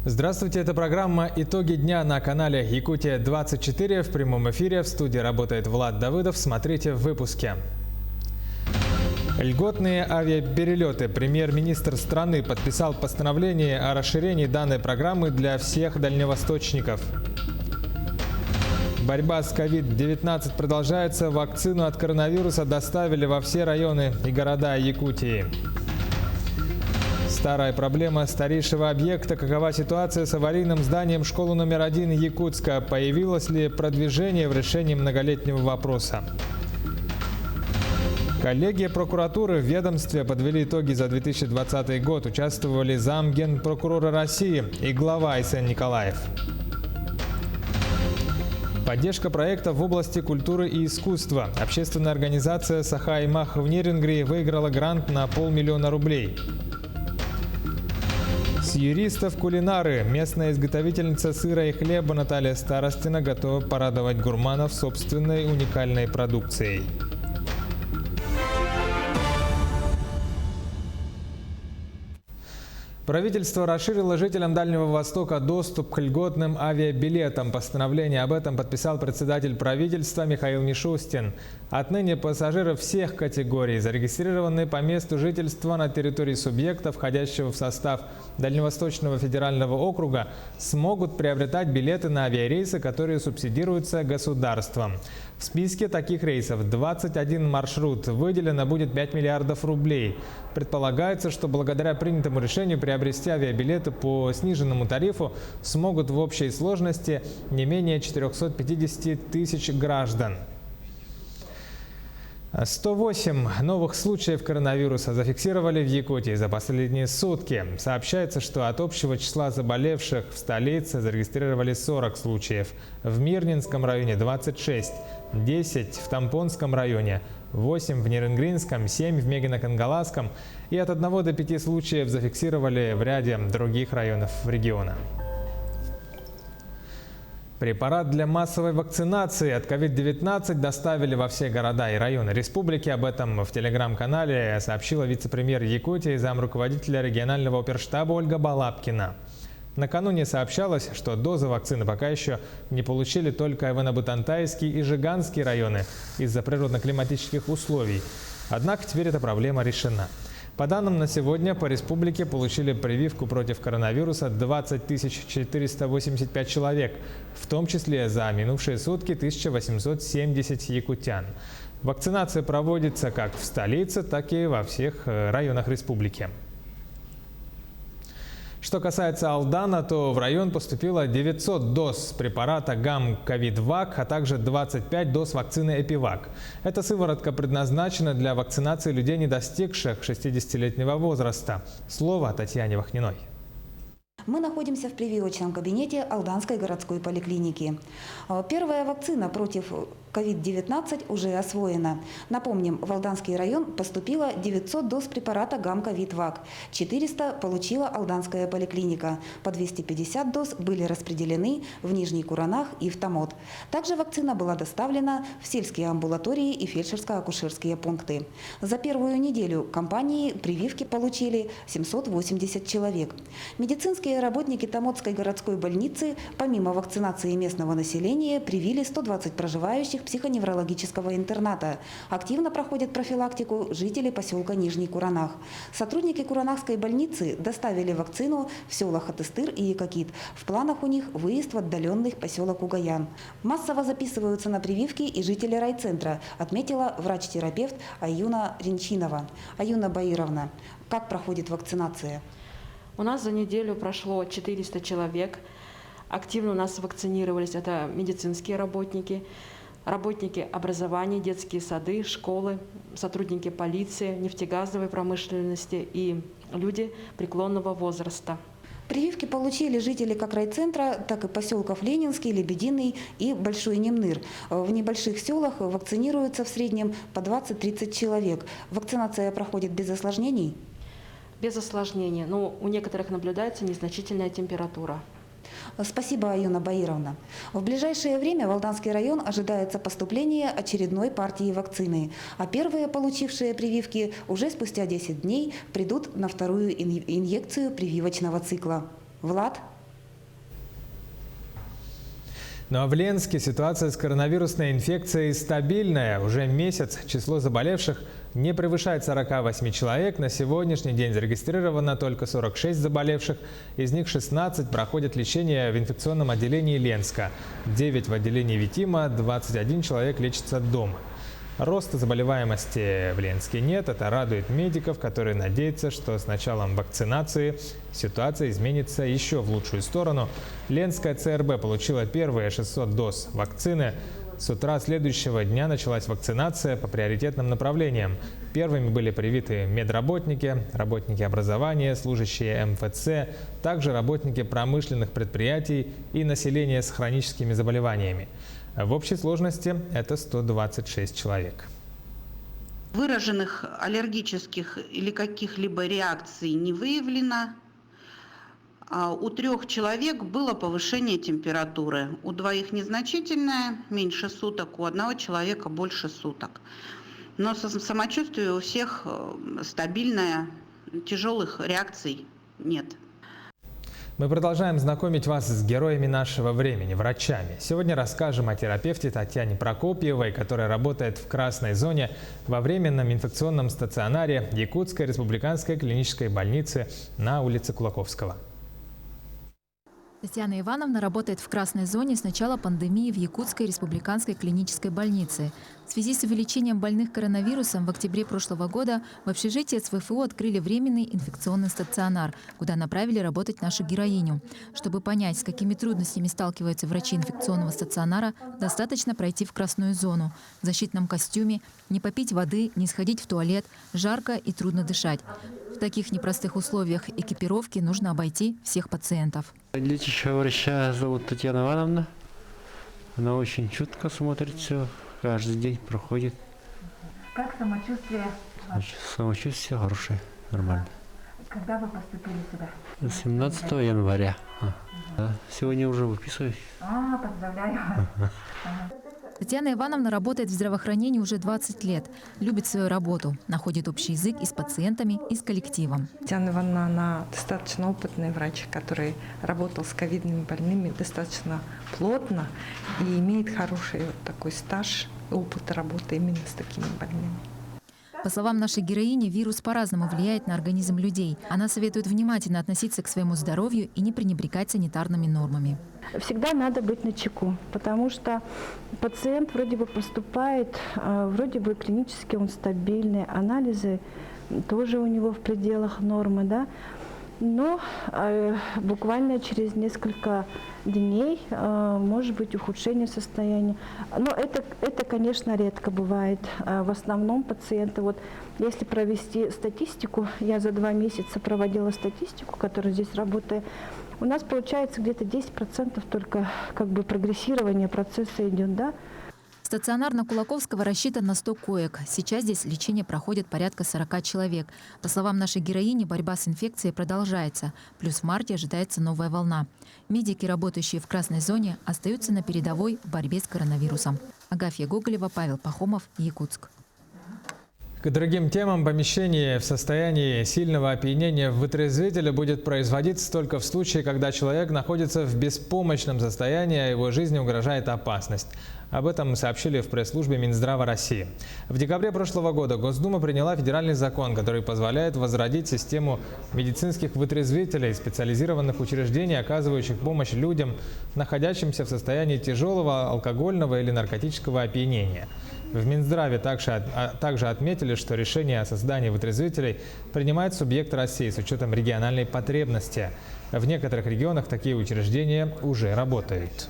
Здравствуйте, это программа «Итоги дня» на канале Якутия-24. В прямом эфире в студии работает Влад Давыдов. Смотрите в выпуске. Льготные авиаперелеты. Премьер-министр страны подписал постановление о расширении данной программы для всех дальневосточников. Борьба с COVID-19 продолжается. Вакцину от коронавируса доставили во все районы и города Якутии. Старая проблема старейшего объекта. Какова ситуация с аварийным зданием школы номер 1 Якутска? Появилось ли продвижение в решении многолетнего вопроса? Коллегия прокуратуры в ведомстве подвели итоги за 2020 год. Участвовали замгенпрокурора России и глава ИСН Николаев. Поддержка проекта в области культуры и искусства. Общественная организация «Сахай Мах» в Нерингри выиграла грант на 500 000 рублей. С юристов кулинары. Местная изготовительница сыра и хлеба Наталья Старостина готова порадовать гурманов собственной уникальной продукцией. Правительство расширило жителям Дальнего Востока доступ к льготным авиабилетам. Постановление об этом подписал председатель правительства Михаил Мишустин. Отныне пассажиры всех категорий, зарегистрированные по месту жительства на территории субъекта, входящего в состав Дальневосточного федерального округа, смогут приобретать билеты на авиарейсы, которые субсидируются государством. В списке таких рейсов 21 маршрут. Выделено будет 5 миллиардов рублей. Предполагается, что благодаря принятому решению приобрести авиабилеты по сниженному тарифу смогут в общей сложности не менее 450 тысяч граждан. 108 новых случаев коронавируса зафиксировали в Якутии за последние сутки. Сообщается, что от общего числа заболевших в столице зарегистрировали 40 случаев. В Мирнинском районе 26, 10 в Тампонском районе, 8 в Нерингринском, 7 в Мегино-Кангаласском и от 1 до 5 случаев зафиксировали в ряде других районов региона. Препарат для массовой вакцинации от COVID-19 доставили во все города и районы республики. Об этом в телеграм-канале сообщила вице-премьер Якутии, замруководителя регионального оперштаба Ольга Балапкина. Накануне сообщалось, что дозы вакцины пока еще не получили только Айвано-Бутантайский и Жиганский районы из-за природно-климатических условий. Однако теперь эта проблема решена. По данным на сегодня, по республике получили прививку против коронавируса 20 485 человек, в том числе за минувшие сутки 1870 якутян. Вакцинация проводится как в столице, так и во всех районах республики. Что касается Алдана, то в район поступило 900 доз препарата ГАМ-ковид-ВАК, а также 25 доз вакцины Эпивак. Эта сыворотка предназначена для вакцинации людей, не достигших 60-летнего возраста. Слово Татьяне Вахниной. Мы находимся в прививочном кабинете Алданской городской поликлиники. Первая вакцина против COVID-19 уже освоена. Напомним, в Алданский район поступило 900 доз препарата ГАМ-ковид-ВАК. 400 получила Алданская поликлиника. По 250 доз были распределены в Нижний Куранах и в Томот. Также вакцина была доставлена в сельские амбулатории и фельдшерско-акушерские пункты. За первую неделю кампании прививки получили 780 человек. Медицинские работники Томотской городской больницы, помимо вакцинации местного населения, привили 120 проживающих психоневрологического интерната. Активно проходят профилактику жители поселка Нижний Куранах. Сотрудники Куранахской больницы доставили вакцину в села Хатыстыр и Якакит. В планах у них выезд в отдаленный поселок Угаян. Массово записываются на прививки и жители райцентра, отметила врач-терапевт Аюна Ринчинова. Аюна Баировна, как проходит вакцинация? У нас за неделю прошло 400 человек. Активно у нас вакцинировались это медицинские работники, работники образования, детские сады, школы, сотрудники полиции, нефтегазовой промышленности и люди преклонного возраста. Прививки получили жители как райцентра, так и поселков Ленинский, Лебединый и Большой Немныр. В небольших селах вакцинируются в среднем по 20-30 человек. Вакцинация проходит без осложнений? Без осложнений, но у некоторых наблюдается незначительная температура. Спасибо, Аюна Баировна. В ближайшее время в Алданский район ожидается поступление очередной партии вакцины, а первые, получившие прививки, уже спустя 10 дней придут на вторую инъекцию прививочного цикла. Влад? Ну а в Ленске ситуация с коронавирусной инфекцией стабильная. Уже месяц число заболевших не превышает 48 человек. На сегодняшний день зарегистрировано только 46 заболевших. Из них 16 проходят лечение в инфекционном отделении Ленска, 9 в отделении Витима, 21 человек лечится дома. Роста заболеваемости в Ленске нет. Это радует медиков, которые надеются, что с началом вакцинации ситуация изменится еще в лучшую сторону. Ленская ЦРБ получила первые 600 доз вакцины. С утра следующего дня началась вакцинация по приоритетным направлениям. Первыми были привиты медработники, работники образования, служащие МФЦ, также работники промышленных предприятий и население с хроническими заболеваниями. В общей сложности это 126 человек. Выраженных аллергических или каких-либо реакций не выявлено. У 3 человек было повышение температуры. У 2 незначительное, меньше суток, у 1 человека больше суток. Но самочувствие у всех стабильное, тяжелых реакций нет. Мы продолжаем знакомить вас с героями нашего времени, врачами. Сегодня расскажем о терапевте Татьяне Прокопьевой, которая работает в красной зоне во временном инфекционном стационаре Якутской республиканской клинической больницы на улице Кулаковского. Татьяна Ивановна работает в красной зоне с начала пандемии в Якутской республиканской клинической больнице. В связи с увеличением больных коронавирусом в октябре прошлого года в общежитии СВФУ открыли временный инфекционный стационар, куда направили работать нашу героиню. Чтобы понять, с какими трудностями сталкиваются врачи инфекционного стационара, достаточно пройти в красную зону. В защитном костюме, не попить воды, не сходить в туалет, жарко и трудно дышать. В таких непростых условиях экипировки нужно обойти всех пациентов. Лечащего врача зовут Татьяна Ивановна. Она очень чутко смотрит все, каждый день проходит. Как самочувствие? Самочувствие хорошее, нормально. Когда вы поступили сюда? 17 января. Да, сегодня уже выписываюсь. Поздравляю. Татьяна Ивановна работает в здравоохранении уже 20 лет. Любит свою работу, находит общий язык и с пациентами, и с коллективом. Татьяна Ивановна, она достаточно опытный врач, который работал с ковидными больными достаточно плотно и имеет хороший такой стаж, опыт работы именно с такими больными. По словам нашей героини, вирус по-разному влияет на организм людей. Она советует внимательно относиться к своему здоровью и не пренебрегать санитарными нормами. Всегда надо быть начеку, потому что пациент вроде бы поступает, вроде бы клинически он стабильный, анализы тоже у него в пределах нормы, да? Но буквально через несколько дней может быть ухудшение состояния. Но это, конечно, редко бывает. В основном пациенты, вот если провести статистику, я за 2 месяца проводила статистику, которая здесь работает, у нас получается где-то 10% только как бы прогрессирование процесса идет, да? Стационар на Кулаковского рассчитан на 100 коек. Сейчас здесь лечение проходит порядка 40 человек. По словам нашей героини, борьба с инфекцией продолжается. Плюс в марте ожидается новая волна. Медики, работающие в красной зоне, остаются на передовой в борьбе с коронавирусом. Агафья Гоголева, Павел Пахомов, Якутск. К другим темам: помещение в состоянии сильного опьянения вытрезвителя будет производиться только в случае, когда человек находится в беспомощном состоянии, а его жизни угрожает опасность. Об этом сообщили в пресс-службе Минздрава России. В декабре прошлого года Госдума приняла федеральный закон, который позволяет возродить систему медицинских вытрезвителей, специализированных учреждений, оказывающих помощь людям, находящимся в состоянии тяжелого алкогольного или наркотического опьянения. В Минздраве также отметили, что решение о создании вытрезвителей принимает субъект России с учетом региональной потребности. В некоторых регионах такие учреждения уже работают.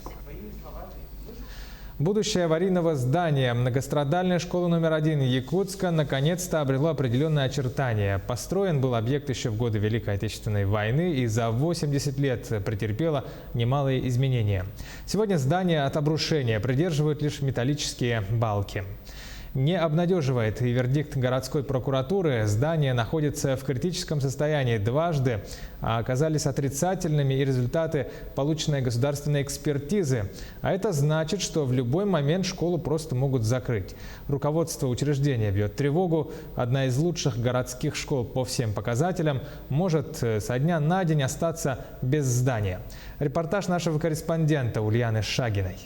Будущее аварийного здания многострадальной школы номер 1 Якутска наконец-то обрело определенные очертания. Построен был объект еще в годы Великой Отечественной войны и за 80 лет претерпело немалые изменения. Сегодня здание от обрушения придерживают лишь металлические балки. Не обнадеживает и вердикт городской прокуратуры. Здание находится в критическом состоянии дважды, а оказались отрицательными и результаты полученной государственной экспертизы. А это значит, что в любой момент школу просто могут закрыть. Руководство учреждения бьет тревогу. Одна из лучших городских школ по всем показателям может со дня на день остаться без здания. Репортаж нашего корреспондента Ульяны Шагиной.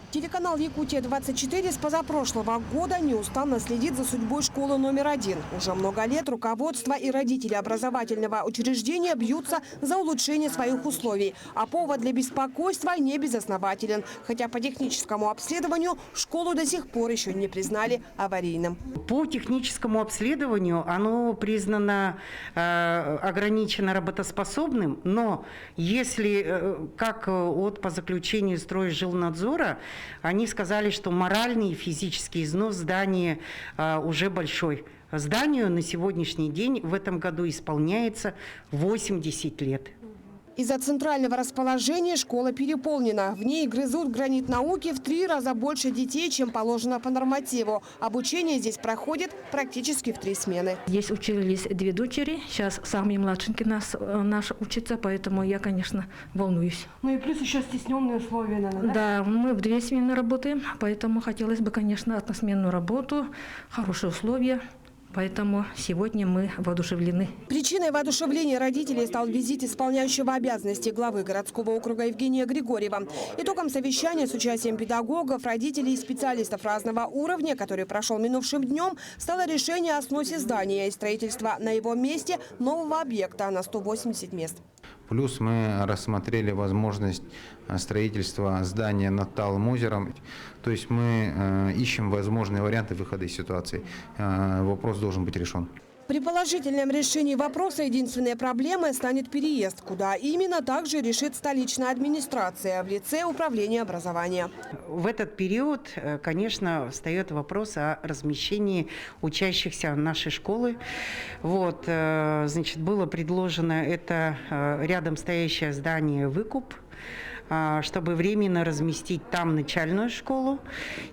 Телеканал «Якутия-24» с позапрошлого года неустанно следит за судьбой школы номер 1. Уже много лет руководство и родители образовательного учреждения бьются за улучшение своих условий. А повод для беспокойства не безоснователен. Хотя по техническому обследованию школу до сих пор еще не признали аварийным. По техническому обследованию оно признано ограниченно работоспособным, но если, как вот по заключению Стройжилнадзора, они сказали, что моральный и физический износ здания уже большой. Зданию на сегодняшний день в этом году исполняется 80 лет. Из-за центрального расположения школа переполнена. В ней грызут гранит науки в 3 раза больше детей, чем положено по нормативу. Обучение здесь проходит практически в 3 смены. Здесь учились 2 дочери. Сейчас самый младшенький наш учится, поэтому я, конечно, волнуюсь. Ну и плюс еще стесненные условия, наверное, да? Да, мы в 2 смены работаем, поэтому хотелось бы, конечно, односменную работу, хорошие условия. Поэтому сегодня мы воодушевлены. Причиной воодушевления родителей стал визит исполняющего обязанности главы городского округа Евгения Григорьева. Итогом совещания с участием педагогов, родителей и специалистов разного уровня, который прошел минувшим днем, стало решение о сносе здания и строительства на его месте нового объекта на 180 мест. Плюс мы рассмотрели возможность строительства здания над Талым озером. То есть мы ищем возможные варианты выхода из ситуации. Вопрос должен быть решен. При положительном решении вопроса единственной проблемой станет переезд, куда именно также решит столичная администрация в лице управления образования. В этот период, конечно, встает вопрос о размещении учащихся нашей школы. Вот, значит, было предложено это рядом стоящее здание «Выкуп», чтобы временно разместить там начальную школу.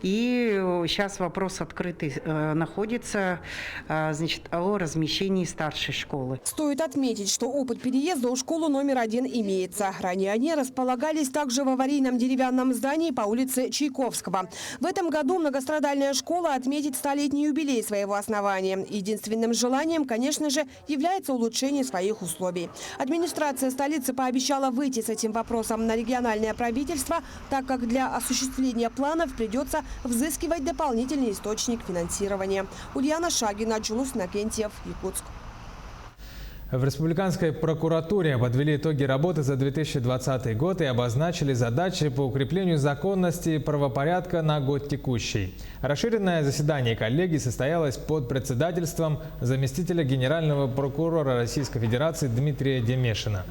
И сейчас вопрос открытый находится, значит, о размещении старшей школы. Стоит отметить, что опыт переезда у школы номер 1 имеется. Ранее они располагались также в аварийном деревянном здании по улице Чайковского. В этом году многострадальная школа отметит 100-летний юбилей своего основания. Единственным желанием, конечно же, является улучшение своих условий. Администрация столицы пообещала выйти с этим вопросом на региональное правительство, так как для осуществления планов придется взыскивать дополнительный источник финансирования. Ульяна Шагина, Джулус Накентьев, Якутск. В Республиканской прокуратуре подвели итоги работы за 2020 год и обозначили задачи по укреплению законности и правопорядка на год текущий. Расширенное заседание коллегии состоялось под председательством заместителя генерального прокурора Российской Федерации Дмитрия Демешина.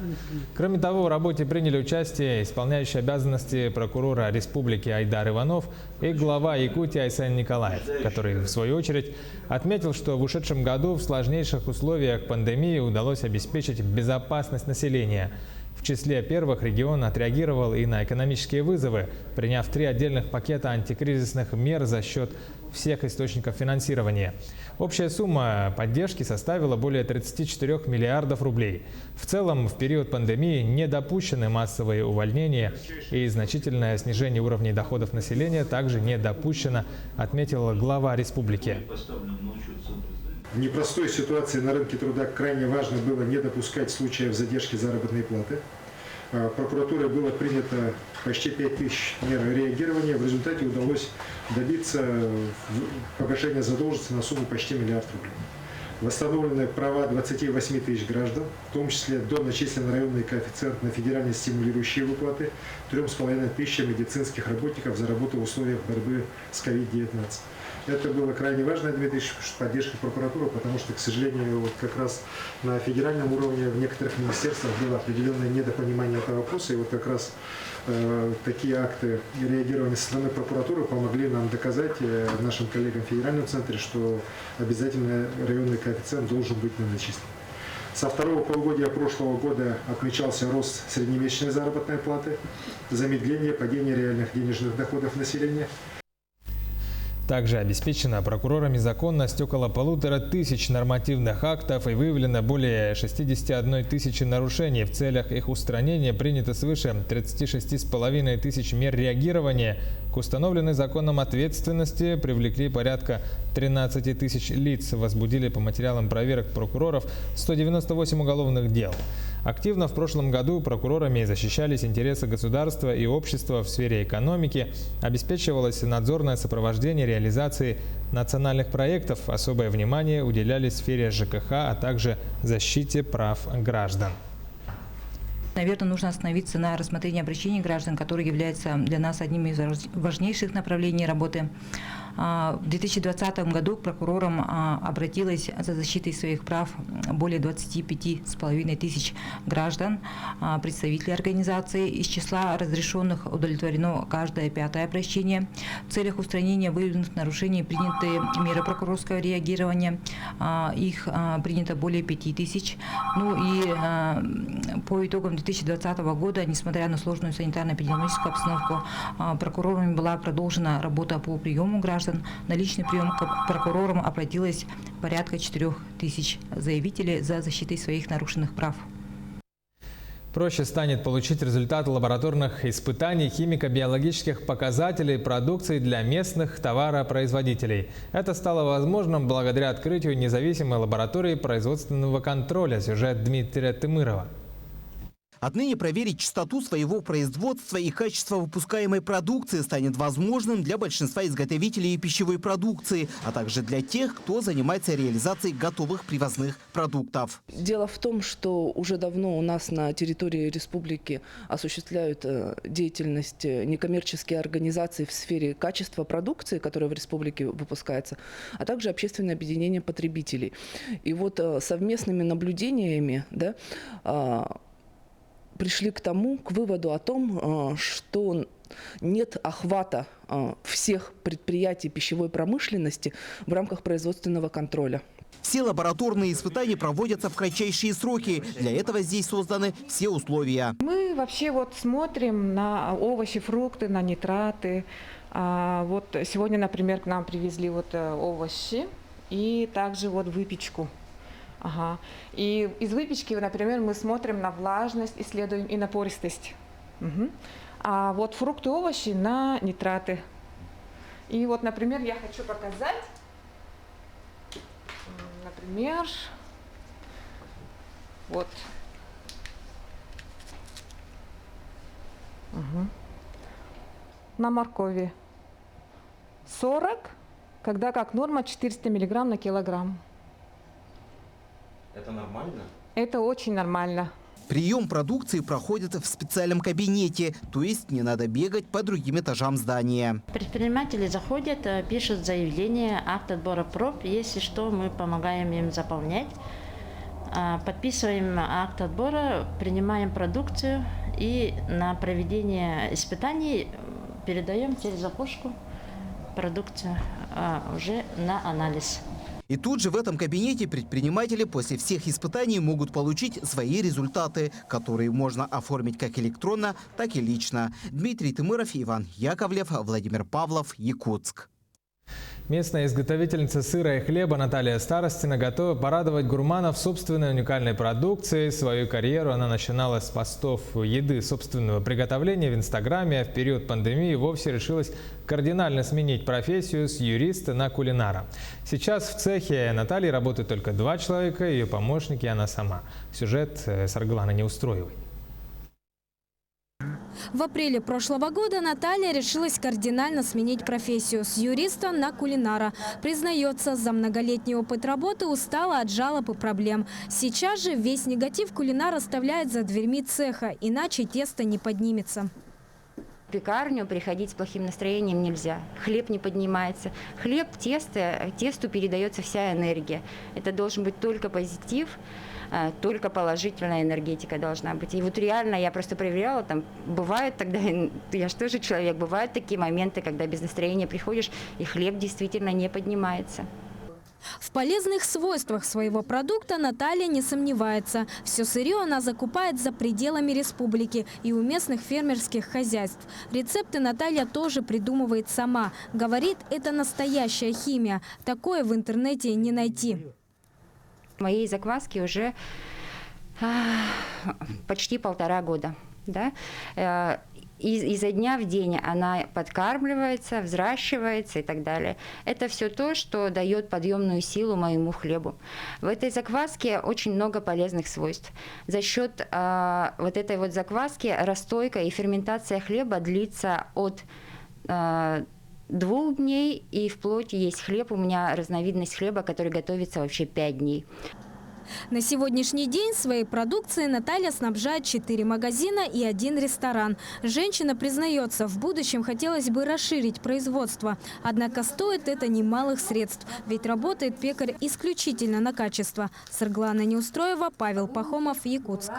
Кроме того, в работе приняли участие исполняющий обязанности прокурора Республики Айдар Иванов и глава Якутии Айсен Николаев, который, в свою очередь, отметил, что в ушедшем году в сложнейших условиях пандемии удалось обеспечить безопасность населения. В числе первых регион отреагировал и на экономические вызовы, приняв 3 отдельных пакета антикризисных мер за счет всех источников финансирования. Общая сумма поддержки составила более 34 миллиардов рублей. В целом, в период пандемии не допущены массовые увольнения и значительное снижение уровней доходов населения также не допущено, отметила глава республики. В непростой ситуации на рынке труда крайне важно было не допускать случаев задержки заработной платы. Прокуратурой было принято почти 5000 мер реагирования. В результате удалось добиться погашения задолженности на сумму почти 1 миллиард рублей. Восстановлены права 28 тысяч граждан, в том числе до начислен районный коэффициент на федеральные стимулирующие выплаты 3,5 тысячам медицинских работников за работу в условиях борьбы с COVID-19. Это было крайне важно, Дмитрий, поддержка прокуратуры, потому что, к сожалению, вот как раз на федеральном уровне в некоторых министерствах было определенное недопонимание этого вопроса. И вот как раз такие акты реагирования со стороны прокуратуры помогли нам доказать, нашим коллегам в федеральном центре, что обязательно районный коэффициент должен быть начислен. Со второго полугодия прошлого года отмечался рост среднемесячной заработной платы, замедление падения реальных денежных доходов населения. Также обеспечена прокурорами законность около 1500 нормативных актов и выявлено более 61 тысячи нарушений. В целях их устранения принято свыше 36,5 тысяч мер реагирования. К установленной законом ответственности привлекли порядка 13 тысяч лиц, возбудили по материалам проверок прокуроров 198 уголовных дел. Активно в прошлом году прокурорами защищались интересы государства и общества в сфере экономики, обеспечивалось надзорное сопровождение реализации национальных проектов, особое внимание уделяли сфере ЖКХ, а также защите прав граждан. Наверное, нужно остановиться на рассмотрении обращений граждан, которые являются для нас одним из важнейших направлений работы. В 2020 году к прокурорам обратилось за защитой своих прав более 25,5 тысяч граждан, представителей организации. Из числа разрешенных удовлетворено каждое 5-е обращение. В целях устранения выявленных нарушений приняты меры прокурорского реагирования. Их принято более 5 тысяч. Ну и по итогам 2020 года, несмотря на сложную санитарно-эпидемиологическую обстановку, прокурорами была продолжена работа по приему граждан. На личный прием к прокурорам обратилось порядка 4 тысяч заявителей за защитой своих нарушенных прав. Проще станет получить результаты лабораторных испытаний химико-биологических показателей продукции для местных товаропроизводителей. Это стало возможным благодаря открытию независимой лаборатории производственного контроля. Сюжет Дмитрия Тымырова. Отныне проверить чистоту своего производства и качество выпускаемой продукции станет возможным для большинства изготовителей пищевой продукции, а также для тех, кто занимается реализацией готовых привозных продуктов. Дело в том, что уже давно у нас на территории республики осуществляют деятельность некоммерческие организации в сфере качества продукции, которая в республике выпускается, а также общественное объединение потребителей. И вот совместными наблюдениями, пришли к выводу о том, что нет охвата всех предприятий пищевой промышленности в рамках производственного контроля. Все лабораторные испытания проводятся в кратчайшие сроки. Для этого здесь созданы все условия. Мы вообще смотрим на овощи, фрукты, на нитраты. Вот сегодня, например, к нам привезли овощи и также выпечку. Ага. И из выпечки, например, мы смотрим на влажность, исследуем и на пористость. Угу. А фрукты, овощи на нитраты. И например, я хочу показать, например, Угу. На моркови 40, когда как норма 400 мг на килограмм. Это нормально? Это очень нормально. Прием продукции проходит в специальном кабинете, то есть не надо бегать по другим этажам здания. Предприниматели заходят, пишут заявление, акт отбора проб. Если что, мы помогаем им заполнять. Подписываем акт отбора, принимаем продукцию и на проведение испытаний передаем через окошко продукцию уже на анализ. И тут же в этом кабинете предприниматели после всех испытаний могут получить свои результаты, которые можно оформить как электронно, так и лично. Дмитрий Тымыров, Иван Яковлев, Владимир Павлов, Якутск. Местная изготовительница сыра и хлеба Наталья Старостина готова порадовать гурманов собственной уникальной продукцией. Свою карьеру она начинала с постов еды собственного приготовления в Инстаграме, а в период пандемии вовсе решилась кардинально сменить профессию с юриста на кулинара. Сейчас в цехе Натальи работают только 2 человека, ее помощники и она сама. Сюжет с Аргланы Неустроевой. В апреле прошлого года Наталья решилась кардинально сменить профессию с юриста на кулинара. Признается, за многолетний опыт работы устала от жалоб и проблем. Сейчас же весь негатив кулинар оставляет за дверьми цеха, иначе тесто не поднимется. В пекарню приходить с плохим настроением нельзя. Хлеб не поднимается. Хлеб, тесту передается вся энергия. Это должен быть только позитив. Только положительная энергетика должна быть. И реально я просто проверяла, бывает тогда, я же тоже человек, бывают такие моменты, когда без настроения приходишь, и хлеб действительно не поднимается. В полезных свойствах своего продукта Наталья не сомневается. Все сырье она закупает за пределами республики и у местных фермерских хозяйств. Рецепты Наталья тоже придумывает сама. Говорит, это настоящая химия. Такое в интернете не найти. Моей закваске уже почти 1,5 года. Да? изо дня в день она подкармливается, взращивается и так далее. Это все то, что дает подъемную силу моему хлебу. В этой закваске очень много полезных свойств. За счет вот этой вот закваски расстойка и ферментация хлеба длится от 2 дней, и вплоть есть хлеб, у меня разновидность хлеба, который готовится вообще 5 дней. На сегодняшний день своей продукцией Наталья снабжает 4 магазина и 1 ресторан. Женщина признается, в будущем хотелось бы расширить производство. Однако стоит это немалых средств, ведь работает пекарь исключительно на качество. Сырглана Неустроева, Павел Пахомов, Якутск.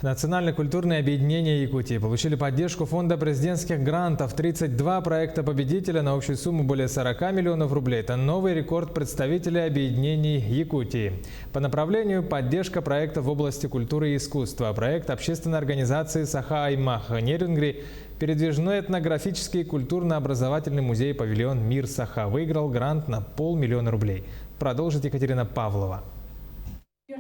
Национально-культурные объединения Якутии получили поддержку фонда президентских грантов. 32 проекта победителя на общую сумму более 40 миллионов рублей. Это новый рекорд представителей объединений Якутии. По направлению поддержка проекта в области культуры и искусства. Проект общественной организации Саха-Аймах Нерюнгри, передвижной этнографический культурно-образовательный музей-павильон «Мир Саха» выиграл грант на 500 000 рублей. Продолжит Екатерина Павлова.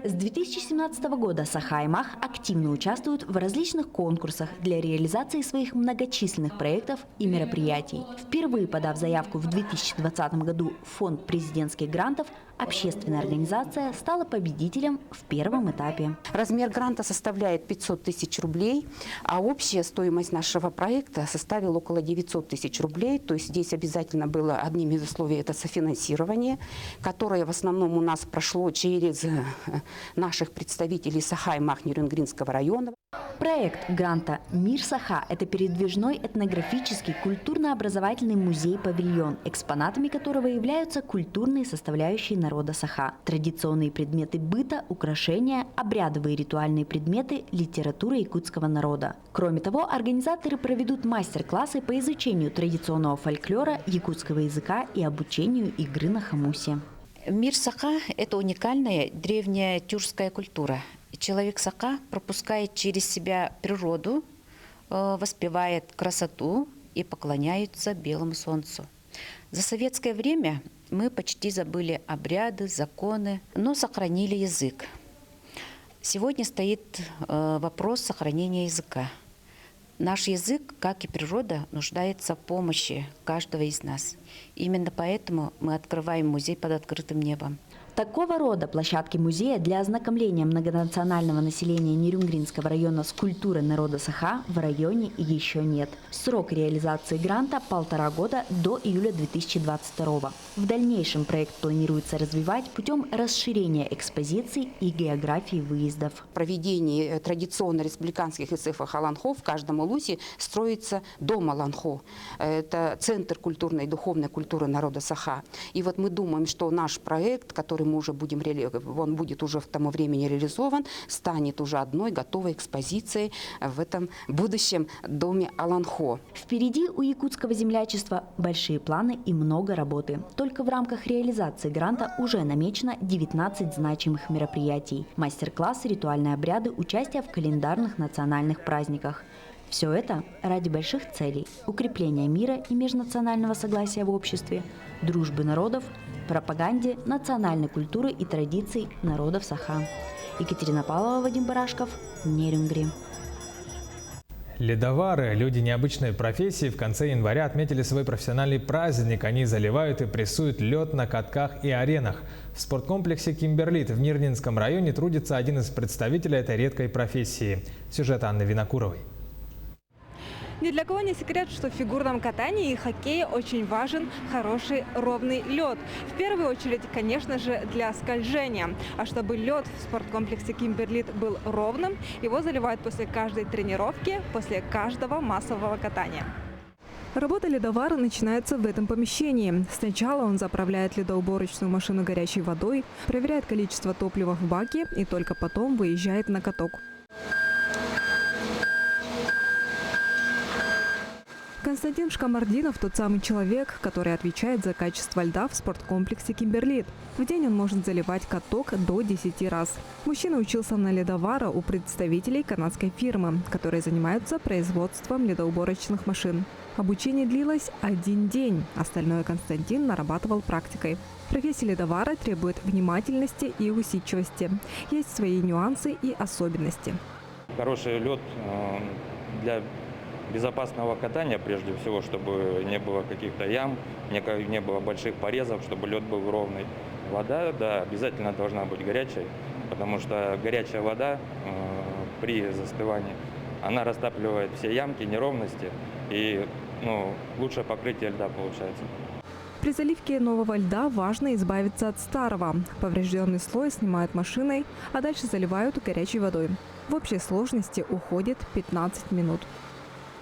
С 2017 года Саха-Аймах активно участвует в различных конкурсах для реализации своих многочисленных проектов и мероприятий. Впервые подав заявку в 2020 году в фонд президентских грантов, общественная организация стала победителем в первом этапе. Размер гранта составляет 500 000 рублей, а общая стоимость нашего проекта составила около 900 000 рублей. То есть здесь обязательно было одним из условий это софинансирование, которое в основном у нас прошло через наших представителей Саха-Аймах Нерюнгринского района. Проект гранта «Мир Саха» – это передвижной этнографический культурно-образовательный музей-павильон, экспонатами которого являются культурные составляющие народа Саха, традиционные предметы быта, украшения, обрядовые ритуальные предметы, литература якутского народа. Кроме того, организаторы проведут мастер-классы по изучению традиционного фольклора, якутского языка и обучению игры на хамусе. Мир Саха – это уникальная древняя тюркская культура. Человек Саха пропускает через себя природу, воспевает красоту и поклоняется белому солнцу. За советское время мы почти забыли обряды, законы, но сохранили язык. Сегодня стоит вопрос сохранения языка. Наш язык, как и природа, нуждается в помощи каждого из нас. Именно поэтому мы открываем музей под открытым небом. Такого рода площадки музея для ознакомления многонационального населения Нерюнгринского района с культурой народа Саха в районе еще нет. Срок реализации гранта – 1,5 года до июля 2022. В дальнейшем проект планируется развивать путем расширения экспозиций и географии выездов. Проведение традиционно республиканских ИСЭФов Аланхо в каждом улусе строится дом Аланхо. Это центр культурной и духовной культуры народа Саха. И вот мы думаем, что наш проект, который мы уже будем, он будет уже в тому времени реализован, станет уже одной готовой экспозицией в этом будущем доме Аланхо. Впереди у якутского землячества большие планы и много работы. Только в рамках реализации гранта уже намечено 19 значимых мероприятий. Мастер-классы, ритуальные обряды, участие в календарных национальных праздниках. Все это ради больших целей – укрепления мира и межнационального согласия в обществе, дружбы народов, пропаганде национальной культуры и традиций народов Саха. Екатерина Павлова, Вадим Барашков, Нерюнгри. Ледовары, люди необычной профессии, в конце января отметили свой профессиональный праздник. Они заливают и прессуют лед на катках и аренах. В спорткомплексе «Кимберлит» в Нирнинском районе трудится один из представителей этой редкой профессии. Сюжет Анны Винокуровой. Ни для кого не секрет, что в фигурном катании и хоккее очень важен хороший ровный лед. В первую очередь, конечно же, для скольжения. А чтобы лед в спорткомплексе «Кимберлит» был ровным, его заливают после каждой тренировки, после каждого массового катания. Работа ледовара начинается в этом помещении. Сначала он заправляет ледоуборочную машину горячей водой, проверяет количество топлива в баке и только потом выезжает на каток. Константин Шкамардинов – тот самый человек, который отвечает за качество льда в спорткомплексе «Кимберлит». В день он может заливать каток до 10 раз. Мужчина учился на ледовара у представителей канадской фирмы, которые занимаются производством ледоуборочных машин. Обучение длилось 1 день, остальное Константин нарабатывал практикой. Профессия ледовара требует внимательности и усидчивости. Есть свои нюансы и особенности. Хороший лед для безопасного катания, прежде всего, чтобы не было каких-то ям, не было больших порезов, чтобы лед был ровный. Вода, да, обязательно должна быть горячей, потому что горячая вода при застывании, она растапливает все ямки, неровности, и лучшее покрытие льда получается. При заливке нового льда важно избавиться от старого. Поврежденный слой снимают машиной, а дальше заливают горячей водой. В общей сложности уходит 15 минут.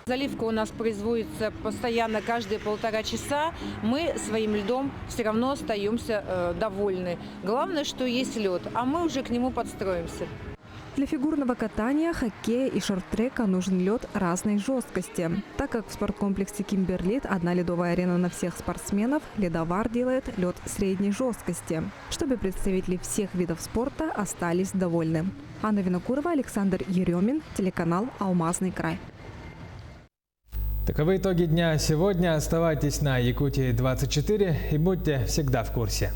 Заливка у нас производится постоянно каждые 1,5 часа. Мы своим льдом все равно остаемся довольны. Главное, что есть лед, а мы уже к нему подстроимся. Для фигурного катания, хоккея и шорт-трека нужен лед разной жесткости. Так как в спорткомплексе «Кимберлит» одна ледовая арена на всех спортсменов, ледовар делает лед средней жесткости, чтобы представители всех видов спорта остались довольны. Анна Винокурова, Александр Еремин, телеканал «Алмазный край». Таковы итоги дня сегодня. Оставайтесь на Якутии 24 и будьте всегда в курсе.